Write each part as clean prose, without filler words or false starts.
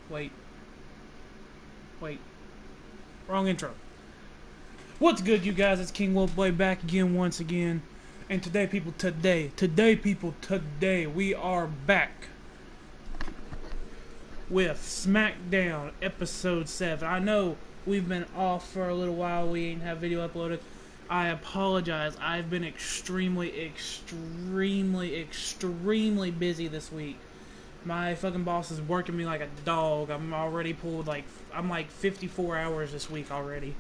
Wait. Wrong intro. What's good, you guys? It's King Wolfblade back again once again. And today, people, today, we are back with Smackdown Episode 7. I know we've been off for a little while. We ain't have video uploaded. I apologize. I've been extremely busy this week. My fucking boss is working me like a dog. I'm already pulled I'm like 54 hours this week already.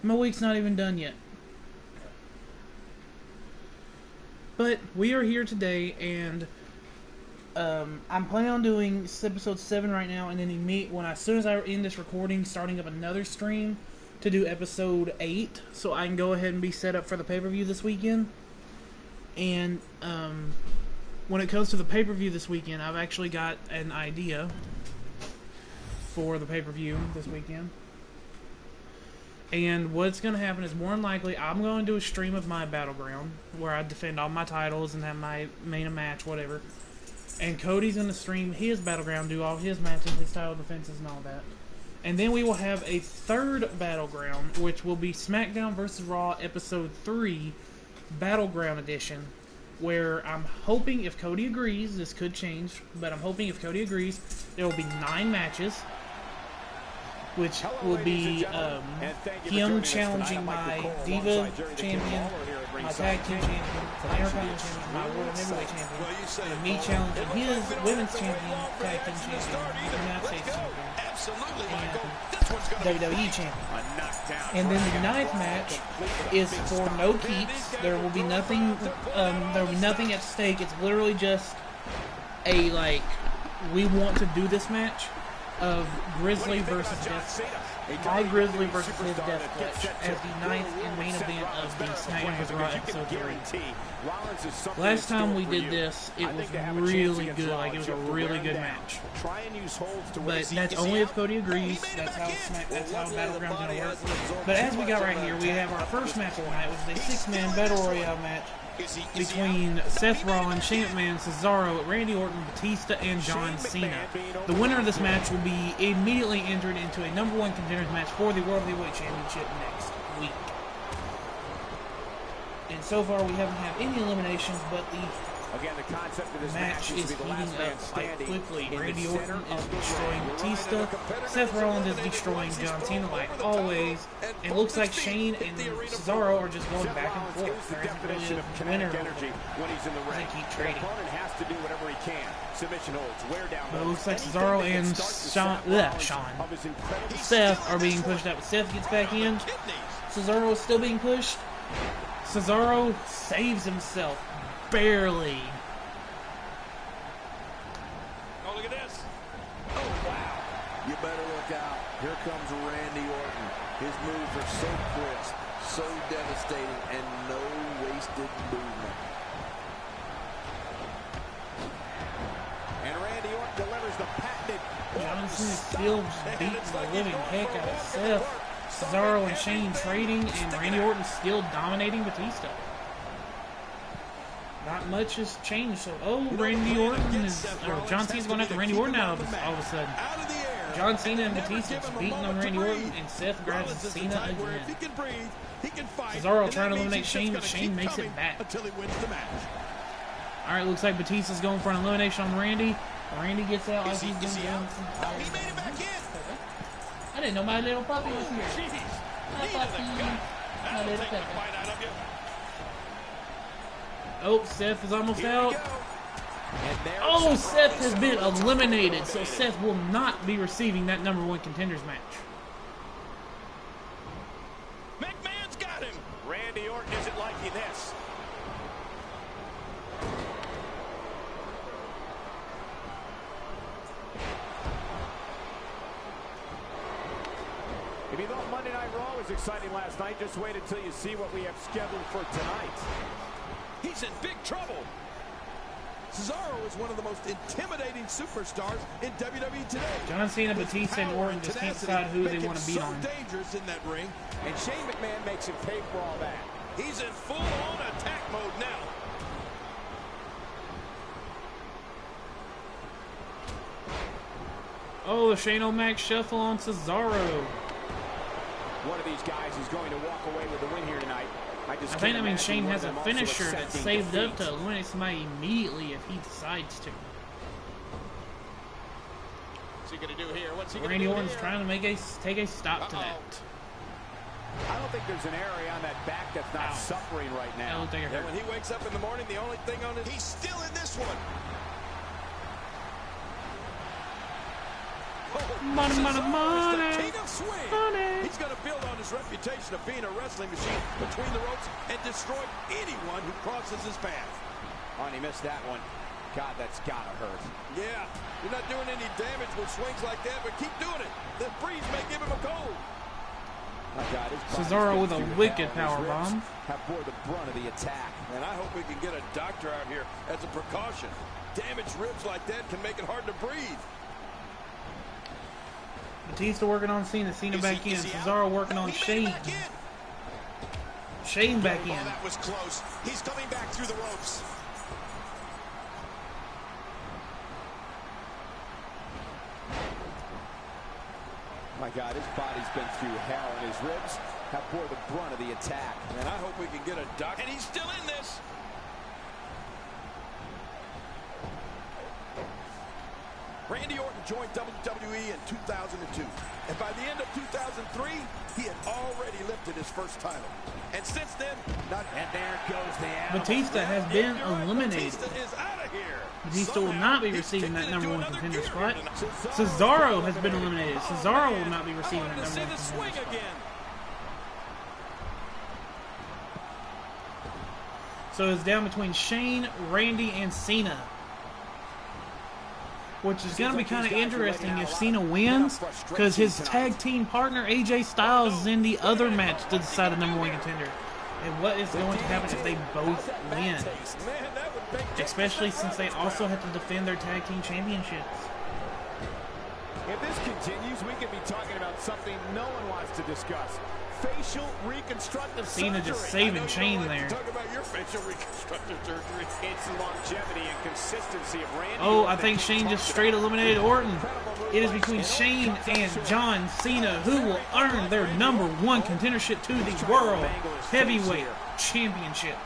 My week's not even done yet. But we are here today, and I'm planning on doing episode 7 right now, and then as soon as I end this recording, starting up another stream to do episode 8, so I can go ahead and be set up for the pay-per-view this weekend. And when it comes to the pay-per-view this weekend, I've actually got an idea for the pay-per-view this weekend. And what's going to happen is, more than likely, I'm going to do a stream of my Battleground, where I defend all my titles and have my main match, whatever. And Cody's going to stream his Battleground, do all his matches, his title defenses, and all that. And then we will have a third Battleground, which will be SmackDown vs. Raw Episode 3 Battleground Edition, where I'm hoping, if Cody agrees, this could change, but I'm hoping if Cody agrees, there will be 9 matches, which will be him challenging my Diva Champion, my Tag Team Champion, my Intercontinental Champion, my World Heavyweight Champion, and me challenging his Women's Champion, Tag Team Champion, United States Champion, and WWE Champion. And then the 9th match is for no keeps. There will be nothing. There will be nothing at stake. It's literally just a we want to do this match of Grizzly versus Death Clutch. My Grizzly versus his Death Clutch as the 9th and main event of the SmackDown vs. Raw Episode 3. Last time we did this, it was really good. It was a really good match. But that's only if Cody agrees. That's how Battleground's going to work. But as we got right here, we have our first match of the night, which is a 6-man Battle Royale match between Seth Rollins, Shane McMahon, Cesaro, Randy Orton, Batista, and John Cena. The winner of this match will be immediately entered into a number 1 contenders match for the World Heavyweight Championship next week. And so far we haven't had any eliminations, but the match is heating up quite quickly. Randy Orton is destroying Batista. Seth Rollins is destroying John Cena like always. And it looks like Shane and Cesaro are just going back and forth. There isn't really a winner as they keep trading. But it looks like Cesaro and Seth are being pushed out. But Seth gets back in. Cesaro is still being pushed. Cesaro saves himself. Barely. Oh, look at this. Oh, wow. You better look out. Here comes Randy Orton. His moves are so crisp, so devastating, and no wasted movement. And Randy Orton delivers the patented. John Cena still beating the living heck out of Seth. Cesaro and Shane trading, and Randy Orton still dominating Batista. Not much has changed. So, Randy Orton John Cena's going after Randy Orton all of a sudden. John Cena and Batista beating on Randy Orton, and Seth grabs Cena again. Cesaro trying to eliminate Shane, but Shane makes it back. Alright, looks like Batista's going for an elimination on Randy. Randy gets out like he's been doing some time. I didn't know my little puppy was here. My puppy. My little puppy. Oh, Seth is almost out. Oh, Seth has been eliminated, so Seth will not be receiving that number 1 contenders match. McMahon's got him. Randy Orton isn't liking this. If you thought Monday Night Raw was exciting last night, just wait until you see what we have scheduled for tonight. He's in big trouble. Cesaro is one of the most intimidating superstars in WWE today. John Cena, Batista, and Orton just can't decide who they want to beat on. Dangerous in that ring, and Shane McMahon makes him pay for all that. He's in full-on attack mode now. Oh, the Shane O'Mac shuffle on Cesaro. One of these guys is going to walk away with the win here tonight. I think that means Shane has a finisher that's saved up to eliminate somebody immediately if he decides to. What's he going to do here? What's he Randy Orton's trying to take a stop to that. I don't think there's an area on that back that's not suffering right now. And when he wakes up in the morning, the only thing on it, he's still in this one. Money, money, money. King of swing. Money. He's going to build on his reputation of being a wrestling machine between the ropes and destroy anyone who crosses his path. Oh, and he missed that one. God, that's gotta hurt. Yeah, you're not doing any damage with swings like that, but keep doing it. The breeze may give him a cold. Oh God, Cesaro with a wicked power bomb. Have bore the brunt of the attack. And I hope we can get a doctor out here as a precaution. Damaged ribs like that can make it hard to breathe. Batista working on Cena. Cena back in. Cesaro working on Shane. Shane back in. That was close. He's coming back through the ropes. My God, his body's been through hell, and his ribs have bore the brunt of the attack. And I hope we can get a doctor. And he's still in this. Randy Orton joined WWE in 2002. And by the end of 2003, he had already lifted his first title. And since then, and there goes the animal. Batista has been eliminated. Batista is out of here. Batista will not be receiving that #1 contender spot. Cesaro has been eliminated. Cesaro will not be receiving that #1 contender spot. So it's down between Shane, Randy, and Cena. Which is going to be kind of interesting if Cena wins, because his tag team partner AJ Styles is in the other match to decide the #1 contender. And what is going to happen if they both win? Especially since they also have to defend their tag team championships. If this continues, we could be talking about something no one wants to discuss. Facial reconstructive Cena surgery. just saving Shane there. Talk about your facial reconstructive surgery. It's the longevity and consistency of Randy. Oh, I think Shane just straight eliminated Orton. It is between Shane and John Cena who will earn their #1 contendership to the World Heavyweight Championship.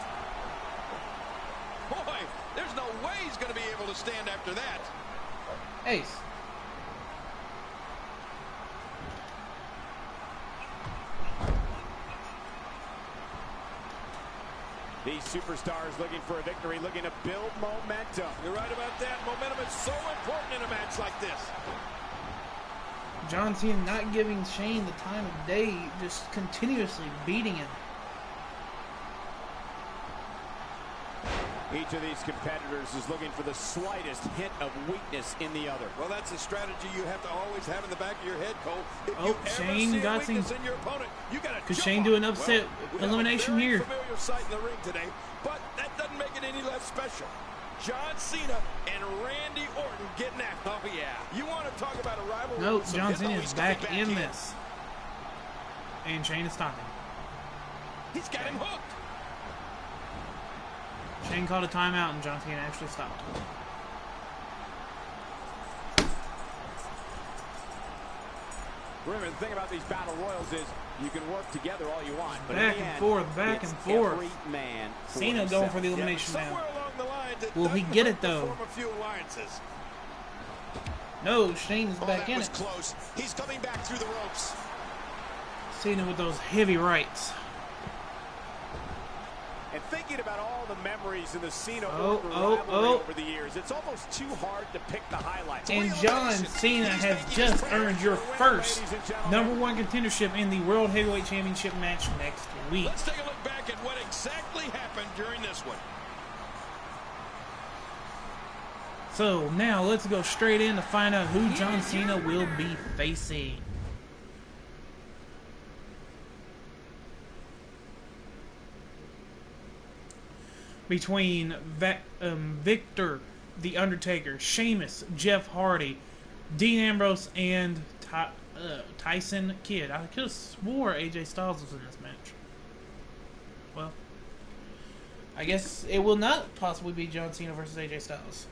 Boy, there's no way he's going to be able to stand after that. Ace. These superstars looking for a victory, looking to build momentum. You're right about that. Momentum is so important in a match like this. John Cena not giving Shane the time of day, just continuously beating him. Each of these competitors is looking for the slightest hint of weakness in the other. Well, that's a strategy you have to always have in the back of your head, Cole. If Oh, you ever Shane see a got weakness some. in your opponent, you gotta Could jump Shane on do it. an upset we elimination have a very here? familiar sight in the ring today, but that doesn't make it any less special. John Cena and Randy Orton getting at. Oh yeah, you want to talk about a rivalry? Nope, with some John hits? Cena Oh, is he's back coming in this. And Shane is stopping. He's got him hooked. Shane called a timeout and John Cena actually stopped. Remember, the thing about these battle royals is you can work together all you want, but Back in the and end, forth, back it's and forth. every man for Cena himself. going for the elimination now. Somewhere along the line, it Will he doesn't get hurt it, to though? form a few alliances. No, Shane is back that in was it. close. He's coming back through the ropes. Cena with those heavy rights. And thinking about all the memories in the Cena Oh, rivalry over the years, it's almost too hard to pick the highlights. And John Cena has just earned your first #1 contendership in the World Heavyweight Championship match next week. Let's take a look back at what exactly happened during this one. So now let's go straight in to find out who John Cena will be facing. Between Victor, The Undertaker, Sheamus, Jeff Hardy, Dean Ambrose, and Tyson Kidd. I could have swore AJ Styles was in this match. Well, I guess it will not possibly be John Cena versus AJ Styles.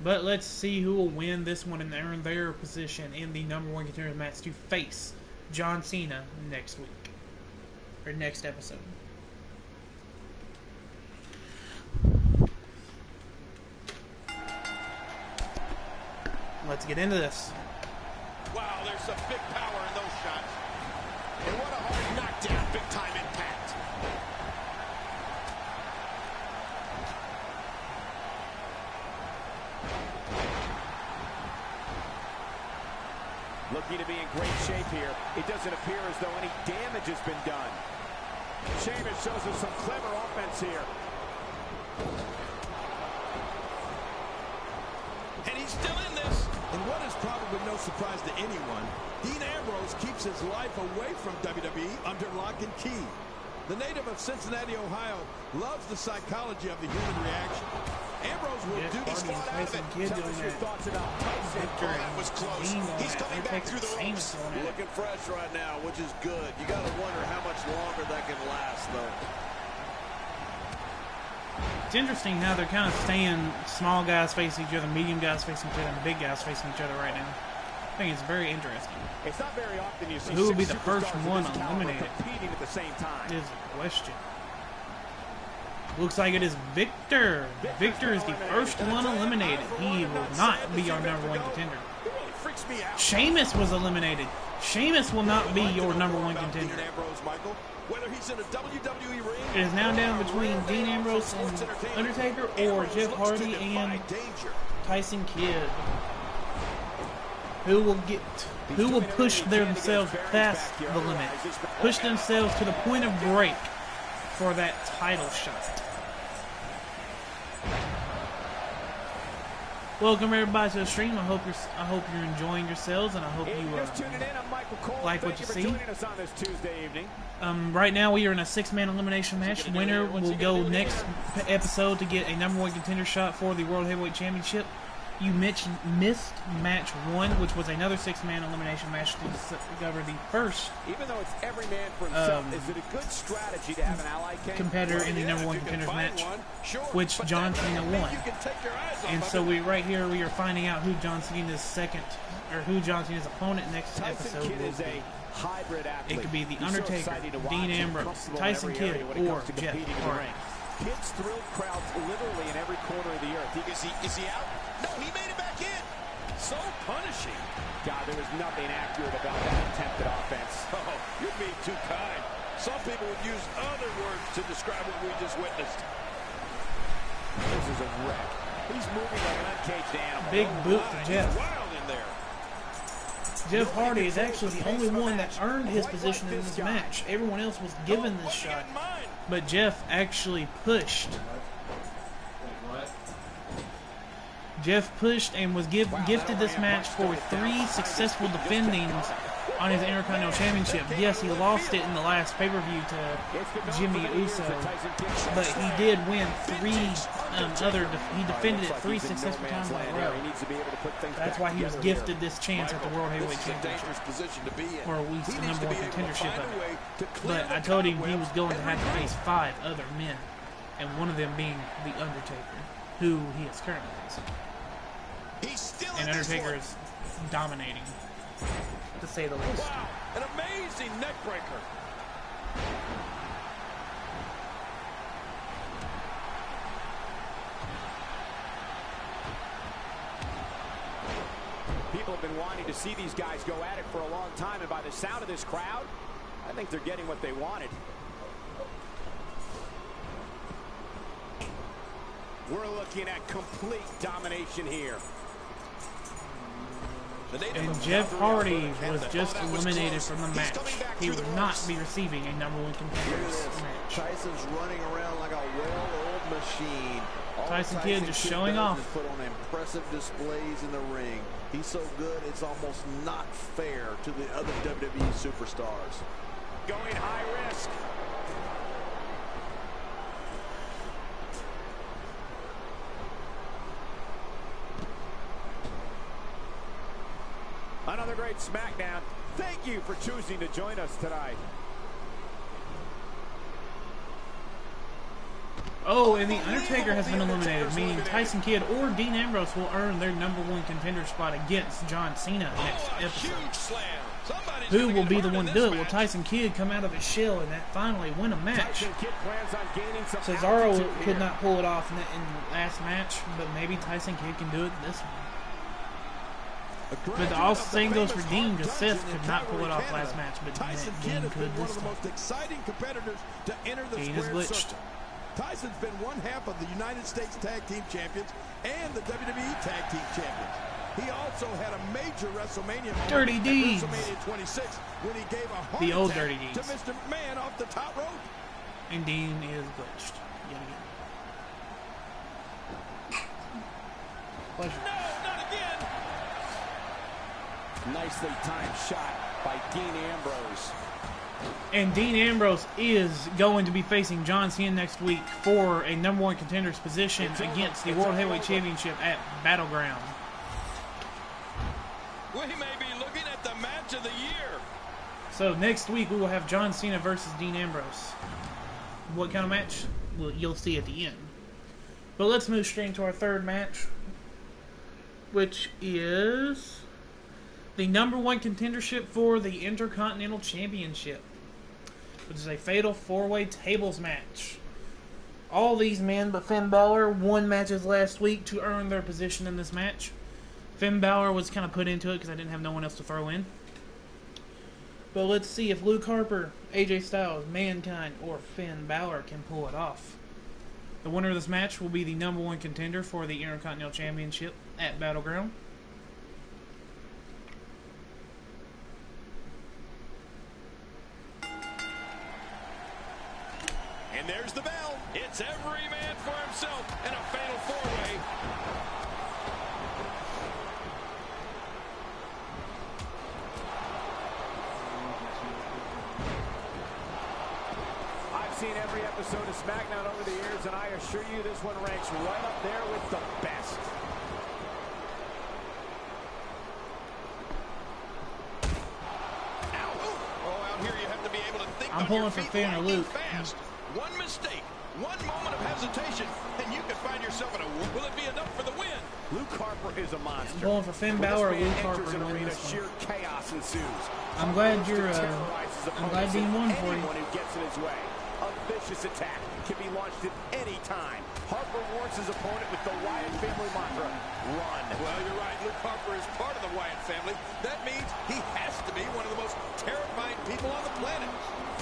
But let's see who will win this one and earn their position in the #1 contender match to face John Cena next week. Or next episode. Let's get into this. Wow, there's some big power in those shots. And what a hard knockdown, big time impact. Looking to be in great shape here. It doesn't appear as though any damage has been done. Sheamus shows us some clever offense here. And he's still in this. And what is probably no surprise to anyone, Dean Ambrose keeps his life away from WWE under lock and key. The native of Cincinnati, Ohio, loves the psychology of the human reaction. Ambrose will do the spot out of it. Tell us your thoughts about Tyson. That was close. He's coming back through the ropes. Looking fresh right now, which is good. You got to wonder how much longer that can last, though. It's interesting how they're kind of staying small guys facing each other, medium guys facing each other, and big guys facing each other right now. I think it's very interesting. It's not very often you see who will be the six first superstars one of this caliber eliminated? competing at the same time. Is the question. Looks like it is Victor. Victor is the first one eliminated. He will not be our #1 contender. It really freaks me out. Sheamus was eliminated. Sheamus will not be your #1 contender. Dean Ambrose, Michael, whether he's in a WWE ring, It is now down between Dean Ambrose and Undertaker, or Jeff Hardy and Tyson Kidd. Who will push themselves past the limit, push themselves to the point of break for that title shot. Welcome everybody to the stream. I hope you're enjoying yourselves, and I hope you like what you see. Right now we are in a 6-man elimination match. Winner will go next episode to get a #1 contender shot for the World Heavyweight Championship. You missed match 1, which was another 6-man elimination match to discover the first Even though it's every man for himself, is it a good strategy to have an ally competitor in the #1 contenders match, which John Cena won. And so we are finding out who John Cena's opponent next episode will be. It could be The Undertaker, Dean Ambrose, Tyson Kidd, or Jeff Hardy. Kids thrill crowds literally in every corner of the earth. Is he out? No, he made it back in. So punishing. God, there was nothing accurate about that attempted offense. Oh, you're being too kind. Some people would use other words to describe what we just witnessed. This is a wreck. He's moving like an uncaged animal. Big boot to Jeff. Wild in there. Jeff Hardy is actually the only one that earned his position in this match. Everyone else was given this shot, but Jeff actually pushed. Jeff pushed and was gifted this match for 3 successful defendings on his Intercontinental Championship. Yes, he lost it in the last pay-per-view to Jimmy Uso, but he did win 3 he defended it 3 successful times in a row. That's why he was gifted this chance at the World Heavyweight Championship, or at least the #1 contendership of it. But I told him he was going to have to face 5 other men, and one of them being The Undertaker, who he is currently facing. And Undertaker is dominating, to say the least. Wow, an amazing neck breaker. People have been wanting to see these guys go at it for a long time, and by the sound of this crowd, I think they're getting what they wanted. We're looking at complete domination here. And Jeff Hardy was just eliminated from the match. He will not be receiving a #1 contenders match. Tyson's running around like a well-oiled machine. Tyson Kidd just showing off. Put on impressive displays in the ring. He's so good, it's almost not fair to the other WWE superstars. Going high risk. Another great Smackdown. Thank you for choosing to join us tonight. Oh, and The Undertaker has been eliminated, meaning Tyson Kidd or Dean Ambrose will earn their #1 contender spot against John Cena next episode. Who will be the one to do it? Will Tyson Kidd come out of his shell and finally win a match? Cesaro could not pull it off in the last match, but maybe Tyson Kidd can do it this one. But the also same goes for Dean, because Seth could not pull it off last match, but Dean could this time. Dean is glitched. Tyson's been one half of the United States Tag Team Champions and the WWE Tag Team Champions. He also had a major WrestleMania moment Dirty Deeds. WrestleMania 26 when he gave a heart The old attack Dirty Deeds. to Mr. McMahon off the top rope. And Dean is glitched yet again. Pleasure. No, not again. Nicely timed shot by Dean Ambrose. And Dean Ambrose is going to be facing John Cena next week for a #1 contender's position against the World Heavyweight Championship at Battleground. We may be looking at the match of the year. So next week we will have John Cena versus Dean Ambrose. What kind of match? Well, you'll see at the end. But let's move straight into our third match, which is the #1 contendership for the Intercontinental Championship, which is a fatal 4-way tables match. All these men but Finn Balor won matches last week to earn their position in this match. Finn Balor was kind of put into it because I didn't have no one else to throw in. But let's see if Luke Harper, AJ Styles, Mankind, or Finn Balor can pull it off. The winner of this match will be the #1 contender for the Intercontinental Championship at Battleground. And there's the bell. It's every man for himself in a fatal 4-way. I've seen every episode of Smackdown over the years, and I assure you this one ranks right up there with the best. I'm pulling for Finn or Luke. One mistake, one moment of hesitation, and you can find yourself in a... Will it be enough for the win? Luke Harper is a monster. I'm pulling for Finn Balor or Luke Harper to win this one. Sheer chaos ensues. I'm glad you're. I'm glad Dean won for you. Anyone who gets in his way. A vicious attack can be launched at any time. Harper warns his opponent with the Wyatt family mantra: run. Well, you're right. Luke Harper is part of the Wyatt family. That means he has to be one of the most terrifying people on the planet.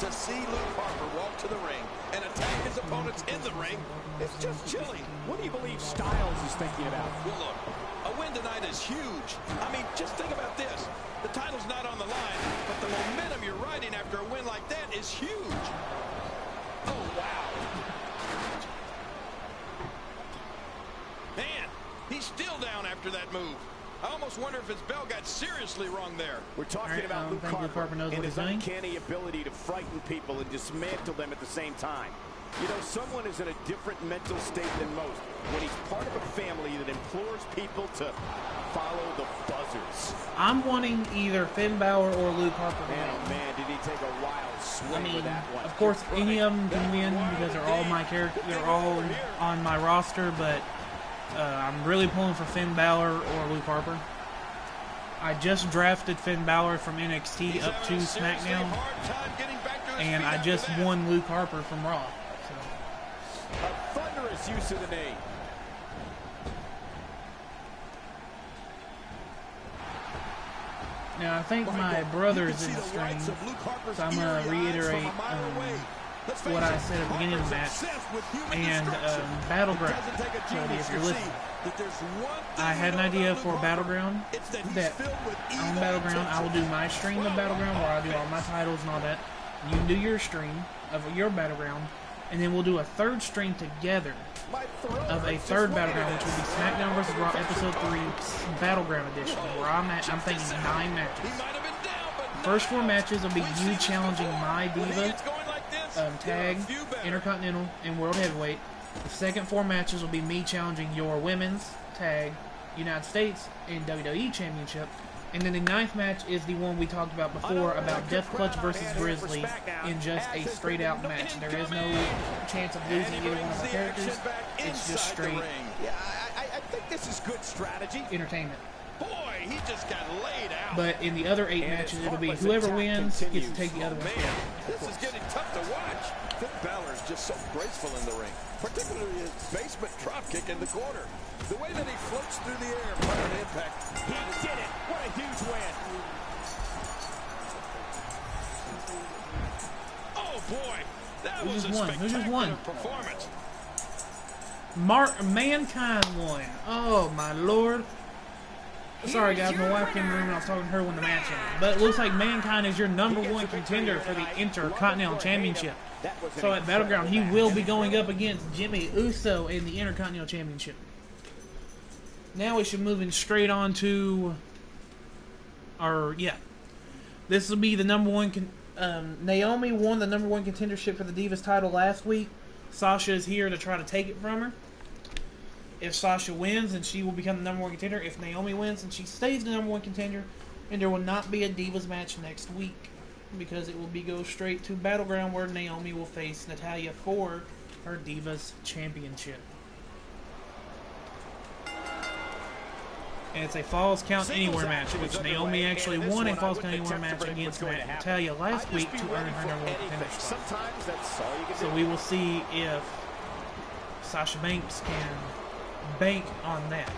To see Luke Harper walk to the ring and attack his opponents in the ring, it's just chilling. What do you believe Styles is thinking about? Well, look, a win tonight is huge. I mean, just think about this. The title's not on the line, but the momentum you're riding after a win like that is huge. Oh, wow. Man, he's still down after that move. I almost wonder if his bell got seriously wrong there. We're talking Right, about Luke Harper knows and what his he's doing. uncanny ability to frighten people and dismantle them at the same time. You know, someone is in a different mental state than most when he's part of a family that implores people to follow the buzzers. I'm wanting either Finn Balor or Luke Harper to Man, win. oh man, did he take a wild swing I mean, with that one. of course, any of them can win because they're all my character. They're all on my roster, but I'm really pulling for Finn Balor or Luke Harper. I just drafted Finn Balor from NXT up to SmackDown, and I just won Luke Harper from Raw. So. A thunderous use of the name. Now, I think my brother's in the stream, so I'm going to reiterate what I said at the beginning of the match. And Battleground, Cody, if you're listening, I had an idea for Battleground, that on Battleground, I will do my stream of Battleground, where I do all my titles and all that. You can do your stream of your Battleground, and then we'll do a third stream together of a third Battleground, which will be SmackDown vs. Raw Episode 3 Battleground Edition, where I'm thinking 9 matches. The first 4 matches will be you challenging my Diva, Tag, Intercontinental, and World Heavyweight. The second 4 matches will be me challenging your Women's, Tag, United States, and WWE Championship. And then the 9th match is the one we talked about before, about Death Clutch versus Grizzly in just a straight-out match. There is no chance of losing either one of the characters. It's just straight. Yeah, I think this is good strategy. Entertainment. Boy, he just got laid out. But in the other 8 matches, it'll be whoever wins gets to take the other one. Man, this is getting tough to watch. Finn Balor is just so graceful in the ring, particularly his basement drop kick in the corner. The way that he floats through the air prior to impact. He did it. What a huge win. Oh, boy. That was a Who just won? performance. Mankind won. Oh, my Lord. Sorry, guys. My wife came in the room and I was talking to her when the match ended. But it looks like Mankind is your #1 contender for the Intercontinental Championship. So at Battleground, he will be going up against Jimmy Uso in the Intercontinental Championship. Now we should move in straight on to this will be the #1. Naomi won the #1 contendership for the Divas title last week. Sasha is here to try to take it from her. If Sasha wins, then she will become the #1 contender. If Naomi wins, then she stays the #1 contender. And there will not be a Divas match next week, because it will go straight to Battleground, where Naomi will face Natalya for her Divas Championship. And it's a Falls Count Anywhere match, which Naomi actually won a Falls Count Anywhere match against Natalya last week to earn her #1 contender spot. So we will see if Sasha Banks can bank on that.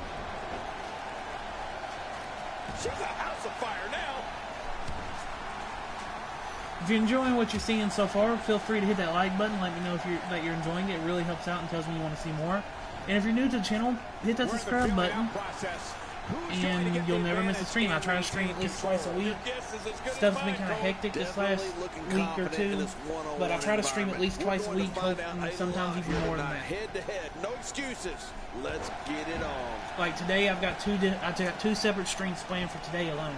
She's a house of fire now. If you're enjoying what you're seeing so far, feel free to hit that like button. Let me know if you're enjoying it. It really helps out and tells me you want to see more. And if you're new to the channel, hit that subscribe button, and you'll never miss a stream. I try to stream at least twice a week. Stuff's been kind of hectic this last week or two, but I try to stream at least twice a week, and sometimes even more than that. Head to head, no excuses. Let's get it on. Like today, I've got two separate streams planned for today alone.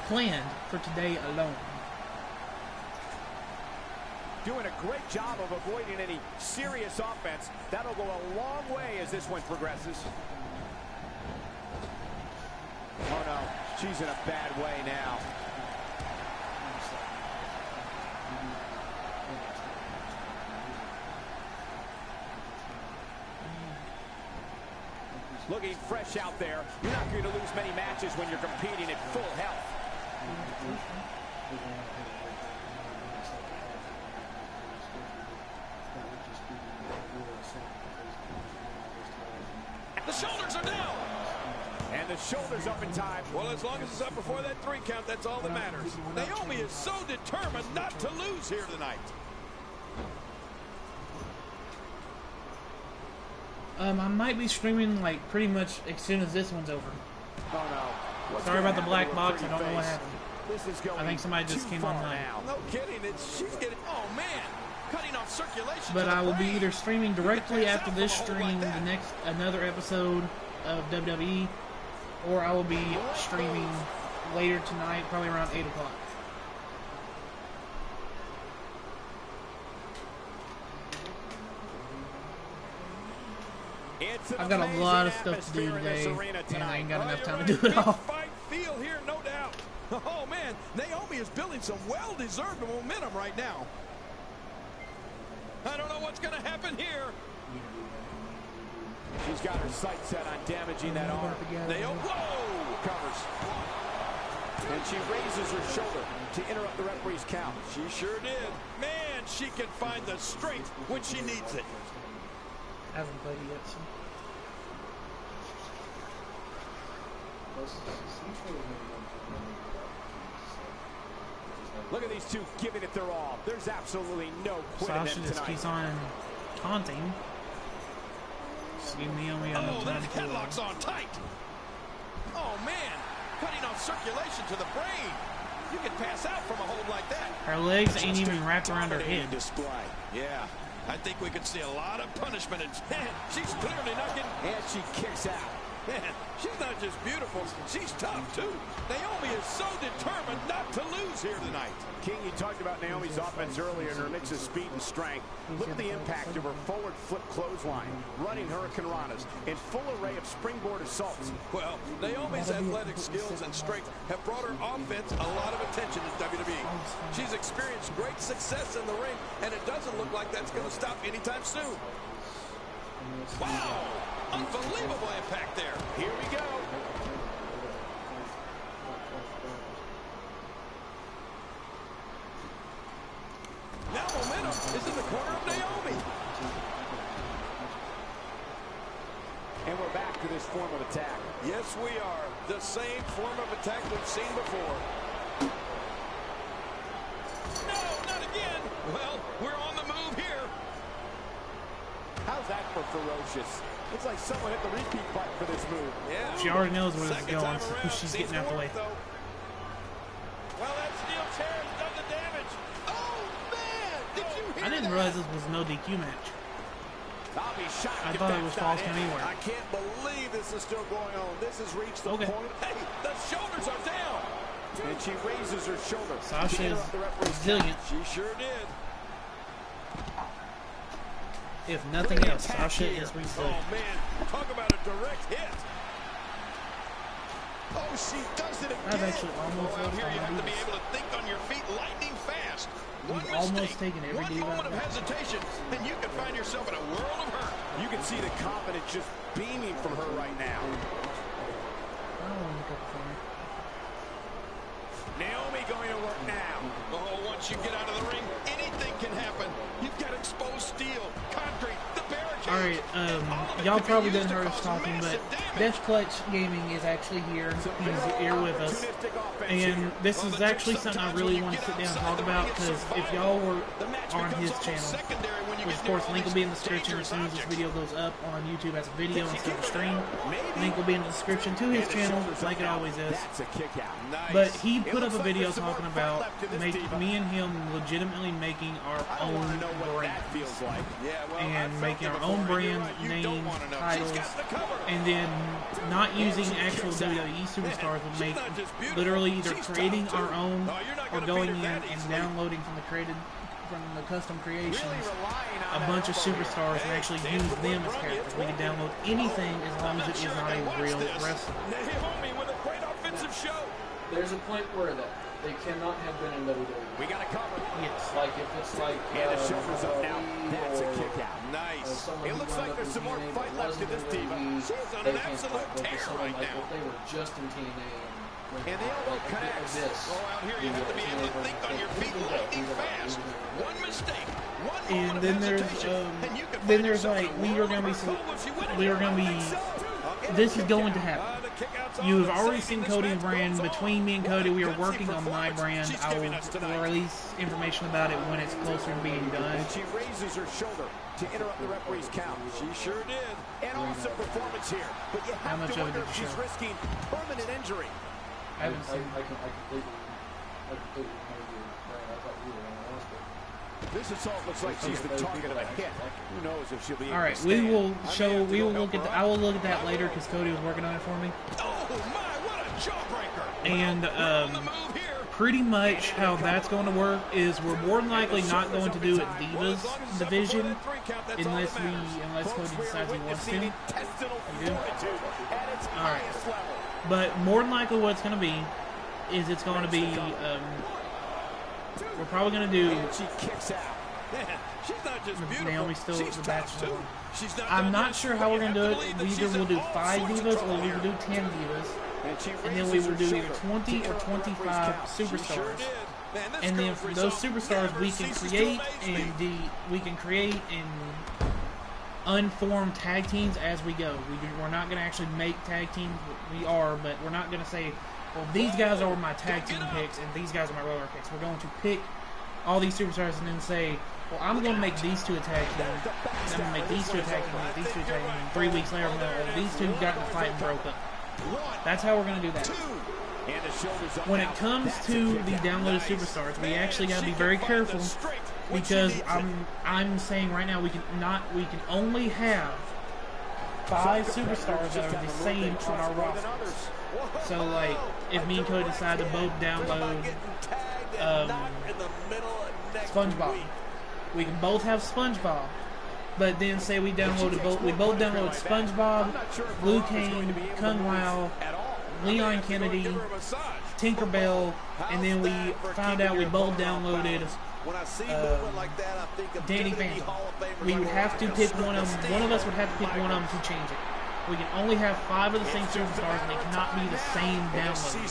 Planned for today alone. Doing a great job of avoiding any serious offense. That'll go a long way as this one progresses. Oh no, she's in a bad way now. Looking fresh out there. You're not going to lose many matches when you're competing at full health. The shoulders are down. And the shoulders up in time. Well, as long as it's up before that 3 count, that's all that matters. Naomi is so determined not to lose here tonight. I might be streaming like pretty much as soon as this one's over. Oh no. Sorry about the black box. I don't know what happened. This is going I think somebody just came online. No kidding. She's getting, oh man, cutting off circulation. But I will be either streaming directly after this stream another episode of WWE, or I will be streaming later tonight, probably around 8 o'clock. I've got a lot of stuff to do today, and I ain't got enough time to do it all. Fight feel here, no doubt. Oh man, Naomi is building some well-deserved momentum right now. I don't know what's going to happen here. She's got her sights set on damaging that arm. Naomi, whoa! Covers. And she raises her shoulder to interrupt the referee's count. She sure did. Man, she can find the strength when she needs it. I haven't played it yet, so. Look at these two giving it their all. There's absolutely no quit in them Sasha just tonight. keeps on taunting. Just give Naomi enough time that to headlock's on tight. Oh man, cutting off circulation to the brain. You can pass out from a hold like that. Her legs ain't even wrapped around her head. Display. Yeah, I think we could see a lot of punishment. And she's clearly not getting. And she kicks out. Man, she's not just beautiful, she's tough, too. Naomi is so determined not to lose here tonight. King, you talked about Naomi's offense earlier and her mix of speed and strength. Look at the impact of her forward flip clothesline, running hurricane ranas, and full array of springboard assaults. Well, Naomi's athletic skills and strength have brought her offense a lot of attention in WWE. She's experienced great success in the ring, and it doesn't look like that's going to stop anytime soon. Wow! Unbelievable impact there. Here we go. Now momentum is in the corner of Naomi. And we're back to this form of attack. Yes, we are. The same form of attack we've seen before. No, not again. Well, we're on the move here. How's that for ferocious? Looks like someone hit the repeat button for this move. Yeah. She already knows where this is Second going, time so around. she's Seems getting out the way. though. Well, that steel chair has done the damage. Oh, man! Did you hear I didn't that? realize this was no DQ match. I'll be shocked I if thought it that's was not false it. count anywhere. I can't believe this is still going on. This has reached the Okay. point. Hey, the shoulders are down. And she raises her shoulder. Sasha is resilient. She sure did. If nothing else, Sasha is Oh, resilient. man. Talk about a direct hit. Oh, she does it again. I've actually almost Out lost here, all you my have to be divas. able to think on your feet lightning fast. One You've almost mistake, taken every one diva moment of I've got. hesitation, and you can find yourself in a world of hurt. You can see the confidence just beaming from her right now. I don't want to look up the corner. Naomi going to work now. Oh, once you get out of the ring, anything can happen. You've got exposed steel, concrete, the barricade. Alright, y'all probably didn't heard us talking, but Death Clutch Gaming is actually here. He's here with us. And this is actually something I really want to sit down and talk about, because if y'all were on his channel, which of course link will be in the description as soon as this video goes up on YouTube as a video instead of a stream. Link will be in the description to his channel, like it always is. That's a kick out. But he put up a video talking about me and him legitimately making our own brand. Feels like. And making our own brand, name, titles, and then not using actual WWE superstars, but make literally either creating our own or going in and downloading from the custom creations a bunch of superstars and actually use them as characters. We can download anything as long as it is not a real wrestler. Naomi with a great offensive show. There's a point where they cannot have been in WWE. We got to cover. Yes. Like if it's like And the shoulders up now. That's a or, kick out. Nice. It looks like there's some more fight left to this diva. She's on an absolute tear right now. If they were just in TNA And the elbow connects. Oh, out here you have to be able to think on your feet lightning fast. One mistake, one moment And of then there's hesitation, and you can then find there's yourself like in a we are world gonna be of hurt. Oh, if she went in we are there, gonna I be think so. this is going to happen. The kick-out's on. You have The already saving seen this Cody's match brand. goes on. Between me and Cody, we are What a working gutsy on my performance brand. she's I giving us will tonight. release information about it when it's closer to being done. And she raises her shoulder to interrupt the referee's count. She sure did. And awesome performance here. But you How have much to of it wonder did if you she's show? risking permanent injury. I haven't seen. I completely know your brand. I thought you were on the hospital. This assault looks like she's the target of a hit. Who knows if she'll be able All right, to we stand. will show. We will look at. I will look at that later because Cody was working on it for me. Oh my, what a jawbreaker. And We're on the move here. pretty much how that's going to work is we're more than likely not going to do it Divas division unless Cody decides he wants to. You do? All right. But more than likely what it's going to be is it's going to be we're probably going to do She kicks out. She's not just beautiful. Naomi still She's the tough, bachelor. too. She's not I'm done not yet, sure but how you we're going to have do believe it. that Either she's we'll in do all 5 sorts of Divas trouble or we here. will do 10 Divas. And then we raises will her do shoulder either to 20 or interrupt the referee's 25 count. She sure superstars. did. Man, this And then girl's from those resolve superstars never we can ceases to create amaze me. we can create and unformed tag teams as we go. We're not going to actually make tag teams. We are, but we're not going to say, well, these guys are my tag team picks and these guys are my roller picks. We're going to pick all these superstars and then say, well, I'm going to make these two a tag team. And I'm going to make these two a tag team. And these two a tag team. And 3 weeks later, I'm going to, well, these two got in a fight and broke up. That's how we're going to do that. When it comes to the downloaded superstars, we actually got to be very careful because I'm saying right now we can only have 5 superstars that are the same on our roster. So, like, if me and Cody decide to both download SpongeBob, we can both have SpongeBob. But then say we downloaded both downloaded SpongeBob, Liu Kang, Kung Lao, Leon Kennedy, Tinkerbell, and then we found out we both downloaded Danny Phantom. We would have to pick one of them. One of us would have to pick one of them to change it. We can only have 5 of the same superstars, and they cannot be the same downloaded.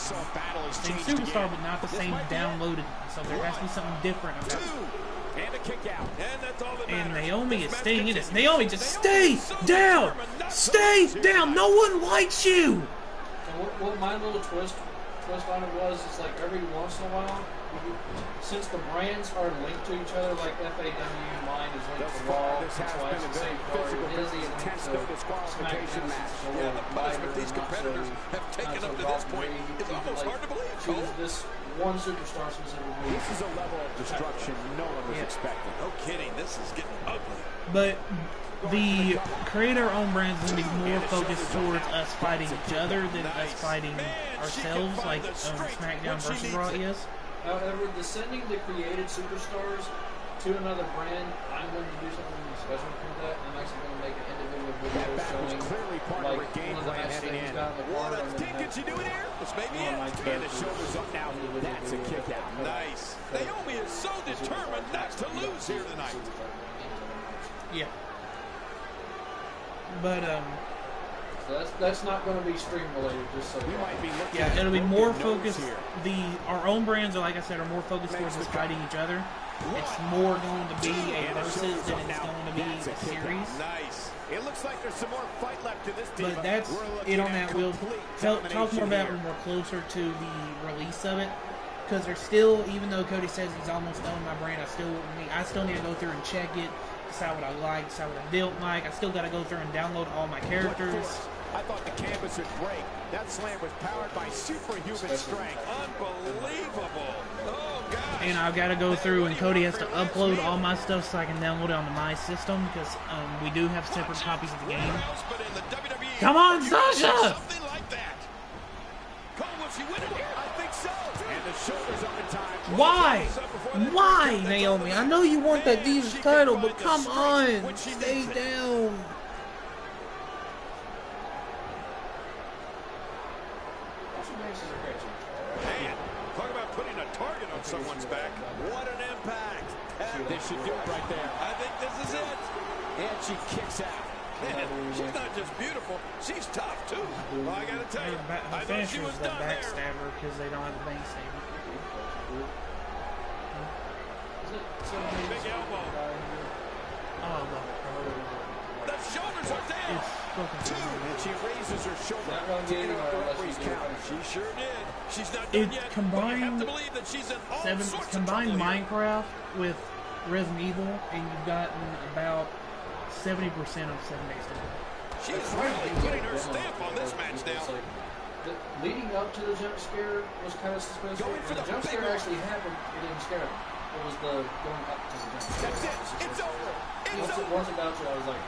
Same superstar, but not the same downloaded. So there has to be something different about it. And a kick out. And Naomi is staying in this. Naomi, just stay down! Stay down! No one likes you! So what my little twist on it was, is like every once in a while, since the brands are linked to each other, like FAW, mine is linked to Raw, that's why it's the same card. Disney is linked to Smackdown. Yeah, the punishment these competitors have taken up to this point is almost hard to believe. Choose this one superstar specifically. This is a level of destruction no one was expecting. No kidding, this is getting ugly. But the create our own brands is going to be more focused towards us fighting each other than us fighting ourselves, like SmackDown versus Raw is. However, sending the created superstars to another brand, I'm going to do something special for that. I'm actually going to make an individual video showing clearly part of like her game one of the plan matches that heading he's in. got in the What card. a thing can she do it here? This may be it. And the shoulders up now. That's a kick out. Nice. Naomi is so determined not to lose here tonight. Yeah. But So that's not going to be stream related, just so We might be looking yeah, at it'll be more broken nose focused. here. Our own brands, like I said, are more focused towards us fighting each other. It's more going to be a versus than it's going to be a series. Nice. It looks like there's some more fight left to this team. But that's it on that. We'll talk more about it when we're closer to the release of it. Because there's still, even though Cody says he's almost done with my brand, I still need to go through and check it, decide what I like, decide what I don't like. I still got to go through and download all my characters. I thought the canvas would break. That slam was powered by superhuman strength. Unbelievable. Oh, gosh. And I've got to go through, and Cody has to upload all my stuff so I can download it onto my system, because we do have separate copies of the game. Come on, Sasha! Something like that. Cole, will she win it here? I think so. And the shoulders up in time. Why? Why, Naomi? I know you want that Divas title, but come on, stay down. Man, talk about putting a target on someone's back. What an impact. This should do it right there. I think this is it. And she kicks out. Man, she's not just beautiful, she's tough too. Well, I gotta tell you, I thought she was the done there. backstabber because they don't have the bank stabber. Big elbow. Oh, no. The shoulders are down. It's fucking Two. And she raises her shoulder. Not going to get anywhere unless you do it. She sure did. She's not done It's yet. combined but you have to believe that she's in all sorts of combined trouble here. Minecraft with Resident Evil, and you've gotten about 70% of 7 Days to Die. She's really putting her stamp on this match now. It's like, leading up to the jump scare was kind of suspenseful. Going for When the the jump big scare one. actually happened, it didn't scare me. It was the going up to the jump scare. That's it. It's over. It's over. Once it got to it, I was like,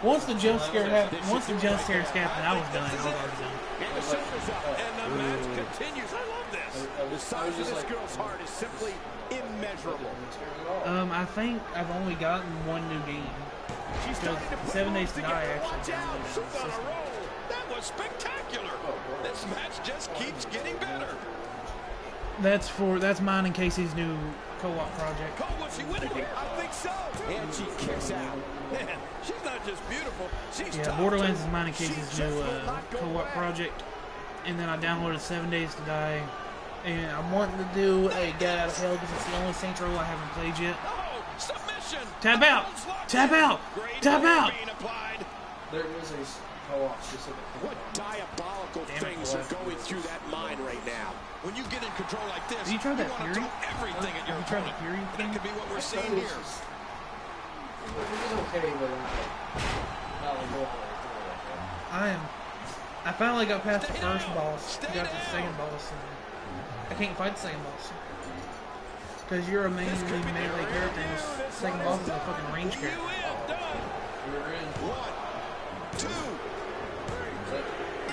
Once the jump scare happened, I was done. I was already done. And the shoulders up. And the match continues. I love this. The size of this girl's heart is simply immeasurable. it didn't scare me at all. I think I've only gotten one new game. She's Because starting to put 7 Days moves to Die together. actually Watch out. downloaded She's on the on a system. roll. That was spectacular. This match just keeps getting better. That's mine and Casey's new co-op project. Cole, will she win it here? I think so. And she kicks out. Man, she's not just beautiful. She's Yeah, tough. Borderlands is mine and Casey's She new just will not go co-op back. project. And then I downloaded 7 Days to Die. And I'm wanting to do a Get Out of Hell because it's the only Saints Row I haven't played yet. Oh, submission. Tap out! Holds locked Tap in. out! Great Tap weight out! being applied. There is a co-op specific. What diabolical Damn it, things are going through that mind right now? When you get in control like this, Have you tried that want to Fury? throw everything at your Have you tried the opponent. Fury And thing? that could be what we're So seeing it's here. just- It was okay, but not like going like I finally got past the first boss, got to the second boss, and I can't fight the second boss. Because you're a mainly melee character, and the second boss is a fucking range character. You have done. You're in. 1, 2,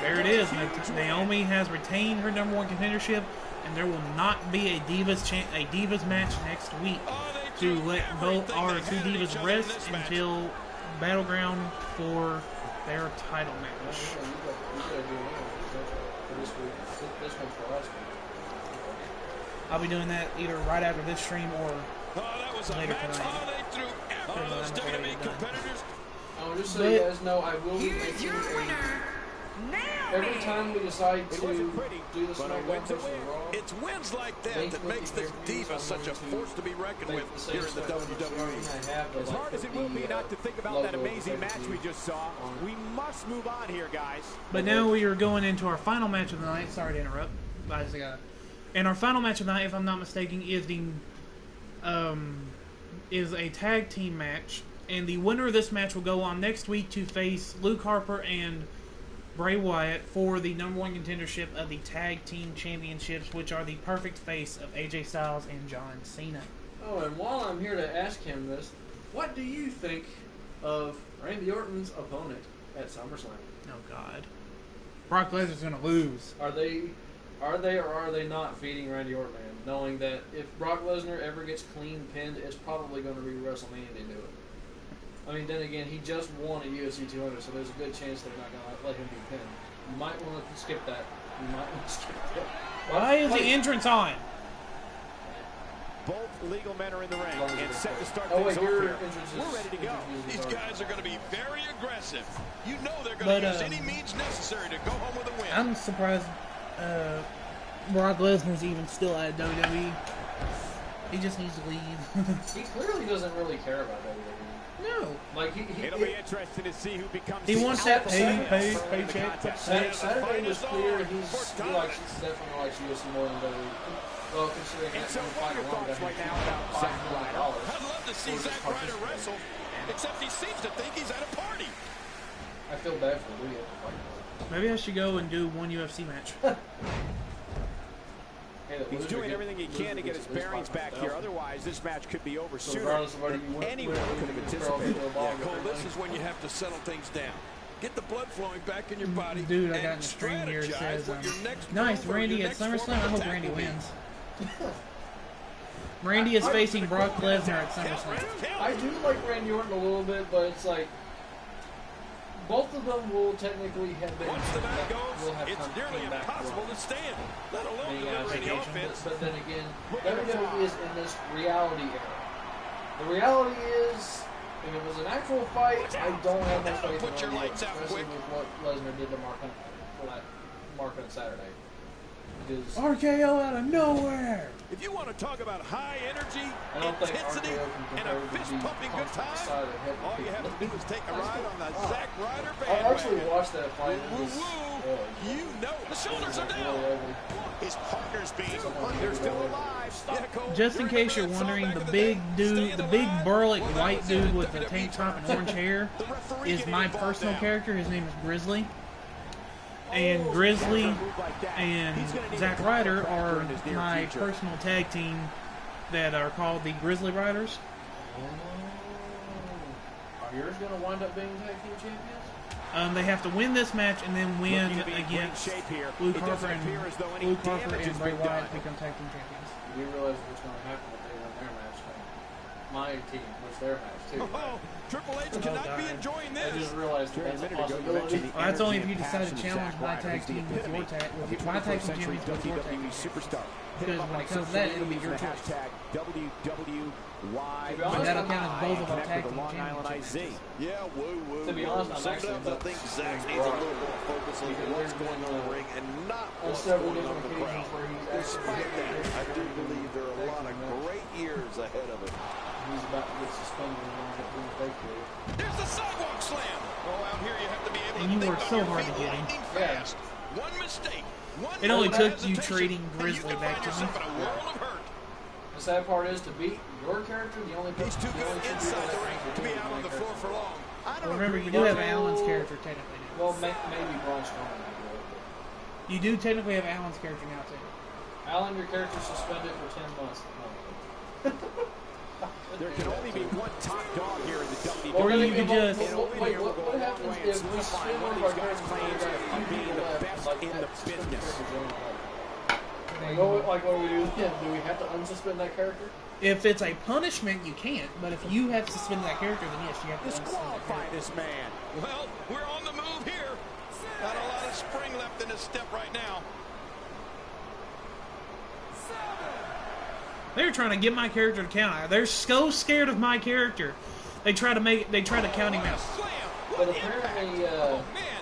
There it is. Naomi has retained her #1 contendership, and there will not be a Divas match next week to let both our two Divas rest until Battleground for their title match. I'll be doing that either right after this stream or later tonight. Just so you guys know, I will be making every time we decide to do the Smackdown versus Raw. It's wins like that that makes this diva such a force to be reckoned with here in the WWE. As hard as it will be not to think about that amazing match we just saw, we must move on here, guys. But now we are going into our final match of the night. Sorry to interrupt. And our final match of the night, if I'm not mistaken, is a tag team match. And the winner of this match will go on next week to face Luke Harper and Bray Wyatt for the #1 contendership of the Tag Team Championships, which are the perfect face of AJ Styles and John Cena. Oh, and while I'm here to ask him this, what do you think of Randy Orton's opponent at SummerSlam? Oh, God. Brock Lesnar's going to lose. Are they or are they not feeding Randy Orton, man? Knowing that if Brock Lesnar ever gets clean pinned, it's probably going to be WrestleMania to do it. I mean, then again, he just won a UFC 200, so there's a good chance they're not going to let him be pinned. You might want to skip that. Why is the entrance on? Both legal men are in the ring and set to start things off here. We're ready to go. These guys are going to be very aggressive. You know they're going to use any means necessary to go home with a win. I'm surprised Brock Lesnar's even still at WWE. He just needs to leave. He clearly doesn't really care about WWE. No. Like it'll be interesting to see who becomes. He wants that paycheck. Saturday was clear. He definitely likes UFC more than WWE. Well, considering that fight alone got right now about Zack Ryder. I'd love to see Zack Ryder wrestle, except he seems to think he's at a party. I feel bad for Rhea. Maybe I should go and do one UFC match. He's doing everything he can to get his bearings back here. Otherwise, this match could be over sooner than anyone could have anticipated. Yeah, Cole, this is when you have to settle things down. Get the blood flowing back in your body. Dude, I got in the stream here. It says, nice, Randy at SummerSlam. I hope Randy wins. Randy is facing Brock Lesnar at SummerSlam. I do like Randy Orton a little bit, but it's like both of them will technically have been. Once the night goes, it's nearly impossible to stand, let alone deliver any offense. But then again, WWE is in this reality era. The reality is, if it was an actual fight, I don't have much faith in Randy Orton, especially with what Lesnar did to Mark on Saturday. RKO out of nowhere. If you want to talk about high energy, intensity, and a fist-pumping good time, all you have to do is take a ride on the Zack Ryder bandwagon. I actually watched that fight. You know the shoulders are down. His partner's being they're still alive. Just in case you're wondering, the big dude, the big burly white dude with the tank top and orange hair is my personal character. His name is Grizzly. And Grizzly and Zack Ryder are my personal tag team that are called the Grizzly Riders. Are yours going to wind up being tag team champions? They have to win this match and then win against Luke Harper and Bray Wyatt to become tag team champions. You realize what's going to happen if they win their match? My team wins their match too. Oh, Triple H cannot be enjoying this. I just realized that's a possibility. That's only if you decide to challenge my tag team with your tag, my tag team champions with your tag team. Because when it comes to that, it'll be your choice. But that'll count as both of our tag team championships. Yeah, woo. To be honest, Sometimes I think Zack needs a little more focus on what's going on in the ring and not what's going on in the crowd. Despite that, I do believe there are a lot of great years ahead of him. He's about to get suspended and wind up being fake here. There's the sidewalk slam. Oh, out here you have to be able to you think worked so hard to get him. Fast. One mistake. It only took you trading Grizzly back to me. The sad part is to beat your character, the only person He's too good inside the ring to be out on the floor for long. Well, remember, you do have Alan's character technically now. Well, maybe Braun Strowman will do it. You do technically have Alan's character now too. Alan, your character's suspended for 10 months. There can only be one top dog here in the WWE. Or you could just... Wait, what happens if we spin one of our guys claims of being the best in the business? Like what do we do then? Do we have to unsuspend that character? If it's a punishment, you can't. But if you have suspended that character, then yes, you have to Disqualify this man. Well, we're on the move here. Not a lot of spring left in his step right now. They're trying to get my character to count. They're so scared of my character. They try to count him out. But apparently,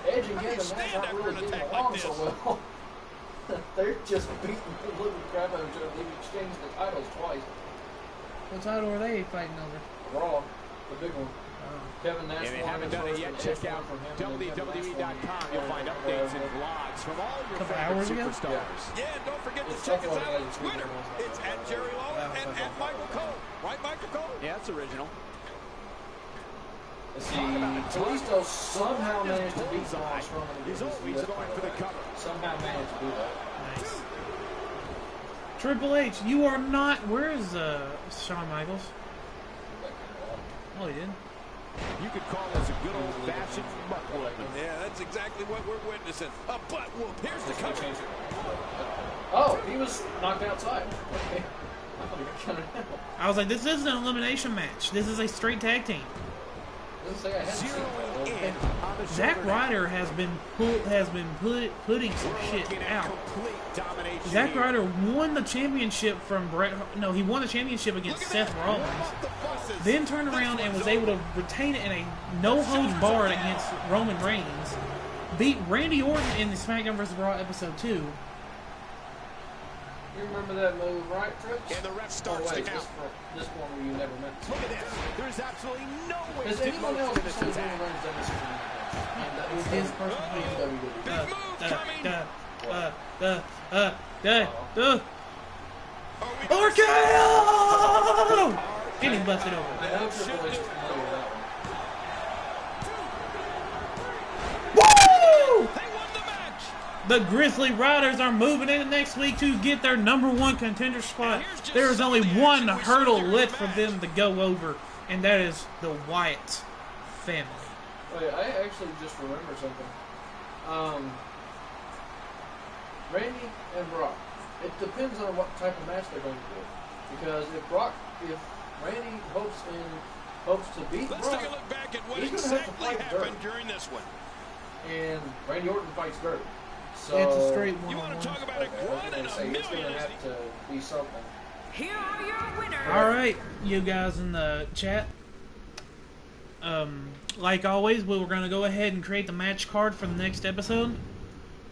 Edge and Kevin are not really getting along so well. They're just beating the living crap out of each other. They've exchanged the titles twice. What title are they fighting over? Raw, the big one. Kevin Nash. If you haven't done it yet, check out WWE.com. You'll find updates and vlogs from all your favorite superstars. Yeah, and don't forget to check us out on Twitter. It's at Jerry Lawler and at Michael Cole. Right, Michael Cole? Yeah, that's original. See, Kalisto somehow managed to beat Braun Strowman. He's always going for the cover. Somehow managed to do that. Nice. Triple H, you are not... Where is Shawn Michaels? Oh, he did. You could call this a good old-fashioned butt whooping. Yeah, that's exactly what we're witnessing. A butt whoop. Here's the cover. Oh, he was knocked outside. Okay. I was like, this isn't an elimination match. This is a straight tag team. Zack Ryder has been putting some shit out. Zack Ryder won the championship from Bret. No, he won the championship against Seth Rollins. Then turned around and was able to retain it in a no-holds-barred against Roman Reigns. Beat Randy Orton in the Smackdown vs. Raw episode 2. You remember that move, right, Trips? And the ref starts to count. This one where you never meant to. Look at this. There's absolutely no way Does anyone else besides Roman Reigns done this It's his personal RKO! And he busted over. I know Triple H is familiar with that one. Woo! They won the match. The Grizzly Riders are moving into next week to get their #1 contender spot. There is only one hurdle left for them to go over, and that is the Wyatt family. Wait, I actually just remember something. Randy and Brock. It depends on what type of match they're going to do. Because if Randy hopes to beat Let's Brock, take a look back at what he's going to have to exactly fight happened Dirty. during this one. And Randy Orton fights Dirty. So It's a straight You want one-on-one. to talk about a one in a it's going million? to have to be something. Here are your winners. All right, you guys in the chat. Like always, we're going to go ahead and create the match card for the next episode.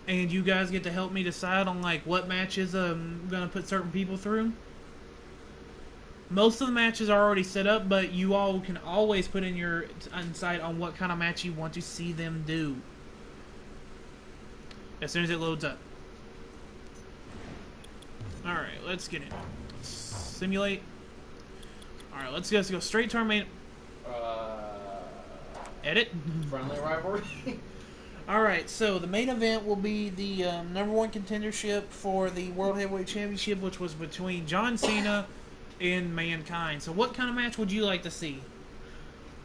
And you guys get to help me decide on like what matches I'm going to put certain people through. Most of the matches are already set up, but you all can always put in your insight on what kind of match you want to see them do. As soon as it loads up. Alright, let's get in. Let's simulate. Alright, let's go straight to our main... Edit. Friendly rivalry. Alright, so the main event will be the #1 contendership for the World Heavyweight Championship, which was between John Cena and Mankind. So what kind of match would you like to see?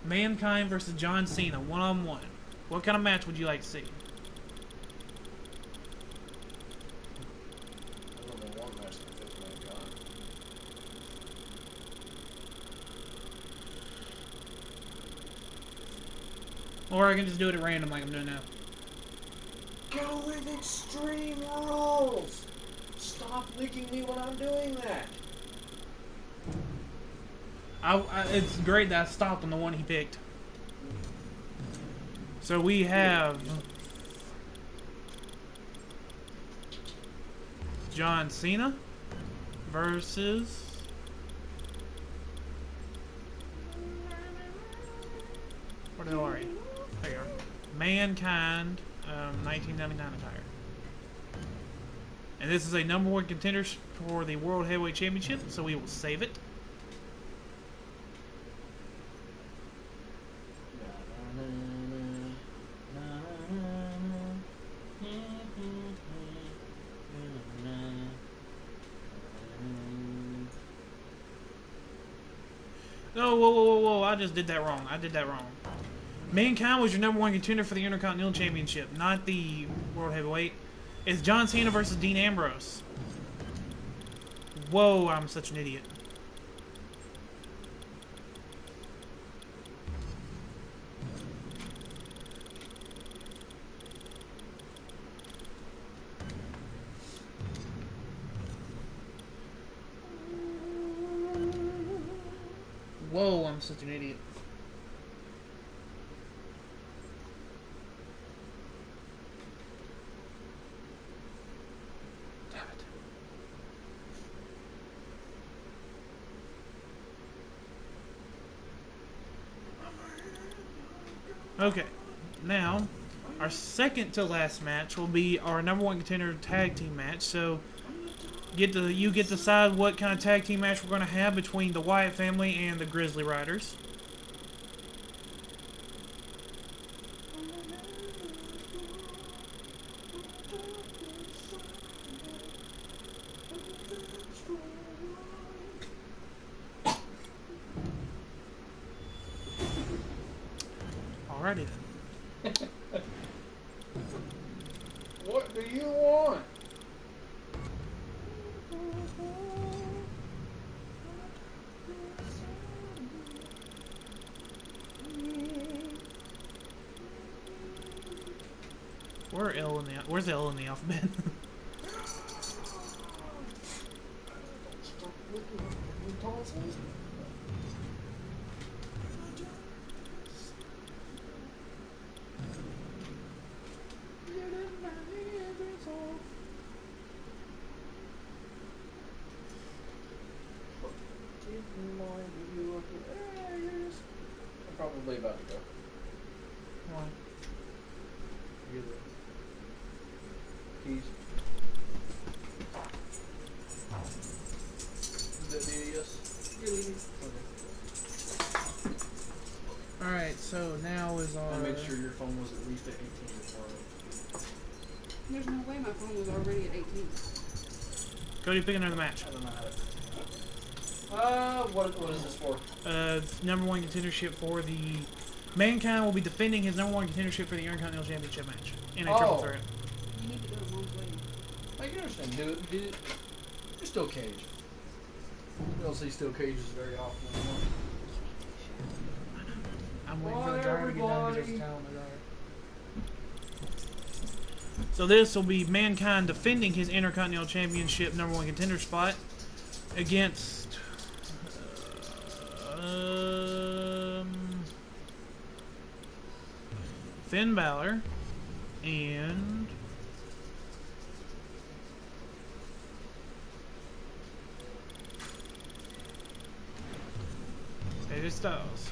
Mankind versus John Cena, one-on-one. What kind of match would you like to see? Or I can just do it at random like I'm doing now. Go with Extreme Rules! Stop licking me when I'm doing that! It's great that I stopped on the one he picked. So we have John Cena versus where the hell are you? There you are. Mankind, 1999 attire. And this is a #1 contender for the World Heavyweight Championship, so we will save it. No, whoa, whoa, whoa, whoa. I just did that wrong. I did that wrong. Mankind was your #1 contender for the Intercontinental Championship, not the World Heavyweight. It's John Cena versus Dean Ambrose. Whoa, I'm such an idiot. Whoa, I'm such an idiot. Damn it. Okay, now our second to last match will be our #1 contender tag team match. So you get to decide what kind of tag team match we're going to have between the Wyatt family and the Grizzly Riders. Alrighty then. What do you want? Where's L in the alphabet? I'm probably about to go. Why? Get the keys. Is that DDS? Alright, so now is our... I made sure your phone was at least at 18 before. There's no way my phone was already at 18. Cody, pick another match. I don't know how to. What is this for? #1 contendership for the... Mankind will be defending his #1 contendership for the Intercontinental Championship match in a triple threat. You need to do it mom's way. I can understand. Do it. You're still Cage. You don't see Steel Cages very often anymore. I'm waiting for the dryer to get done because there's a towel in the dryer. So this will be Mankind defending his Intercontinental Championship #1 contender spot against Finn Balor and AJ Styles.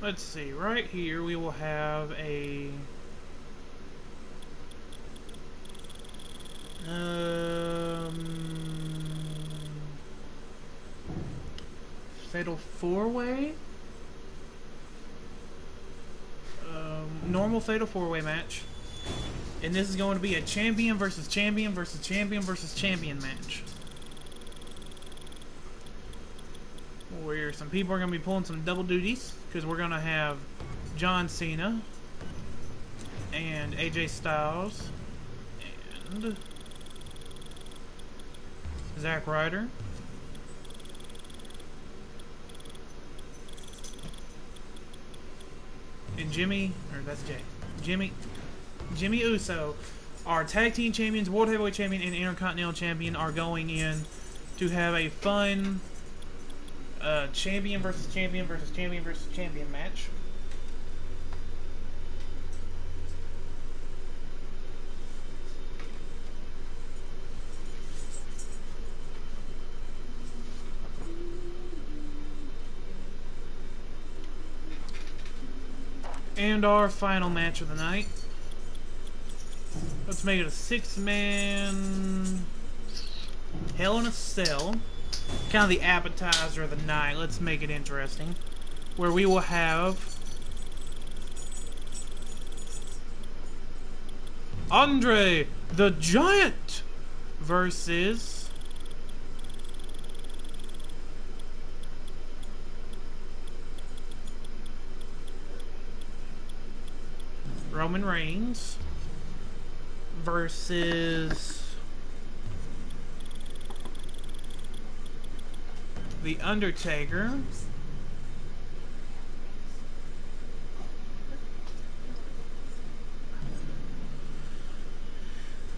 Let's see, right here we will have a fatal 4-way, normal fatal 4-way match, and this is going to be a champion versus champion versus champion versus champion match, where some people are going to be pulling some double duties, because we're going to have John Cena and AJ Styles and Zack Ryder and Jimmy Uso, our tag team champions, World Heavyweight Champion, and Intercontinental Champion, are going in to have a fun champion versus champion versus champion versus champion match. And our final match of the night. Let's make it a 6-man Hell in a Cell. Kind of the appetizer of the night. Let's make it interesting. Where we will have Andre the Giant versus Roman Reigns versus The Undertaker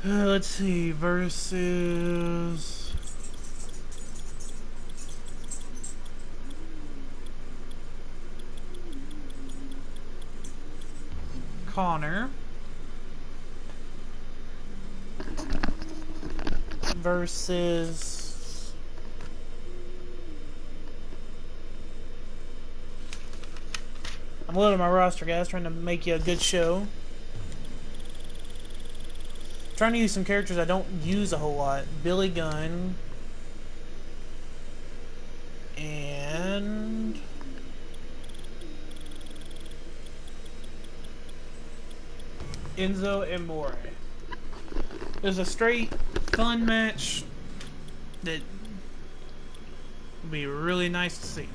let's see, versus Connor versus I'm loading my roster, guys, trying to make you a good show. Trying to use some characters I don't use a whole lot. Billy Gunn and Enzo Amore. It was a straight fun match that would be really nice to see.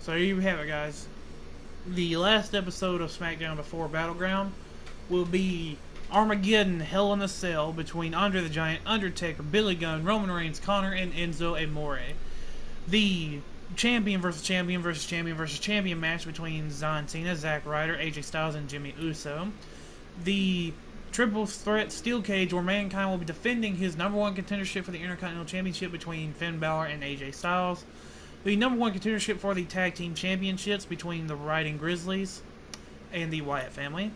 So here you have it, guys. The last episode of Smackdown before Battleground will be Armageddon Hell in a Cell between Andre the Giant, Undertaker, Billy Gunn, Roman Reigns, Connor, and Enzo Amore. The champion versus champion versus champion versus champion match between John Cena, Zack Ryder, AJ Styles, and Jimmy Uso. The triple threat steel cage where Mankind will be defending his #1 contendership for the Intercontinental Championship between Finn Balor and AJ Styles. The #1 contendership for the Tag Team Championships between the Riding Grizzlies and the Wyatt family.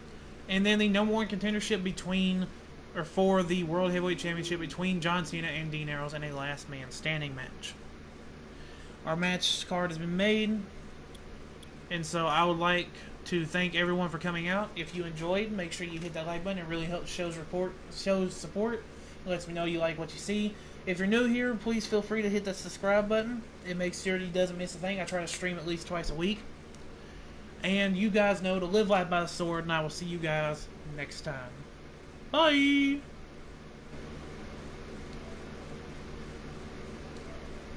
And then the #1 contendership for the World Heavyweight Championship between John Cena and Dean Ambrose in a last man standing match. Our match card has been made. And so I would like to thank everyone for coming out. If you enjoyed, make sure you hit that like button. It really helps shows support. It lets me know you like what you see. If you're new here, please feel free to hit the subscribe button. It makes sure you doesn't miss a thing. I try to stream at least twice a week. And you guys know to live life by the sword, and I will see you guys next time. Bye!